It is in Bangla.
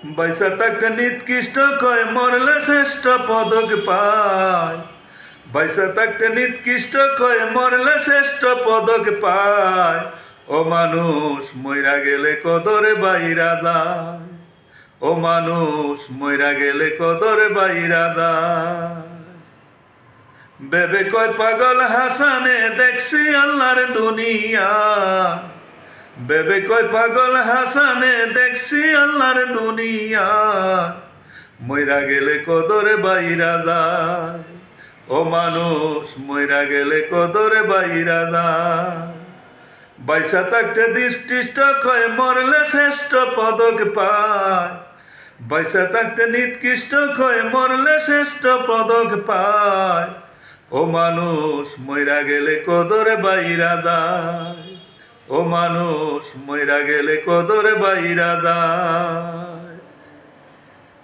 বাইসা থাকতে নিকৃষ্ট কয় মরলে শ্রেষ্ঠ পদক পায়। বাইসা থাকতে নিকৃষ্ট কয় মরলে শ্রেষ্ঠ পদক পায়। ও মানুষ মইরা গেলে কদরে বাইরা যায়। ও মানুষ মইরা গেলে কদরে বাইরা যায়। বেবে কয় পাগল হাসানে দেখছি আল্লাহর দুনিয়া। বেবে কয় পাগল হাসানে দেখছি আল্লাহর দুনিয়া। মইরা গেলে কদরে বাইরা যায়। ও মানুষ মইরা গেলে কদরে বাইরা যায়। বাইসা থাকতে দৃষ্টিষ্ট কয় মরলে শ্রেষ্ঠ পদক পায়। বাইসা থাকতে নিকৃষ্ট কয় মরলে শ্রেষ্ঠ পদক পায়। ও মানুষ মইরা গেলে কদরে বাইরা যায়। ও মানুষ মইরা গেলে কদরে বাইরা যায়।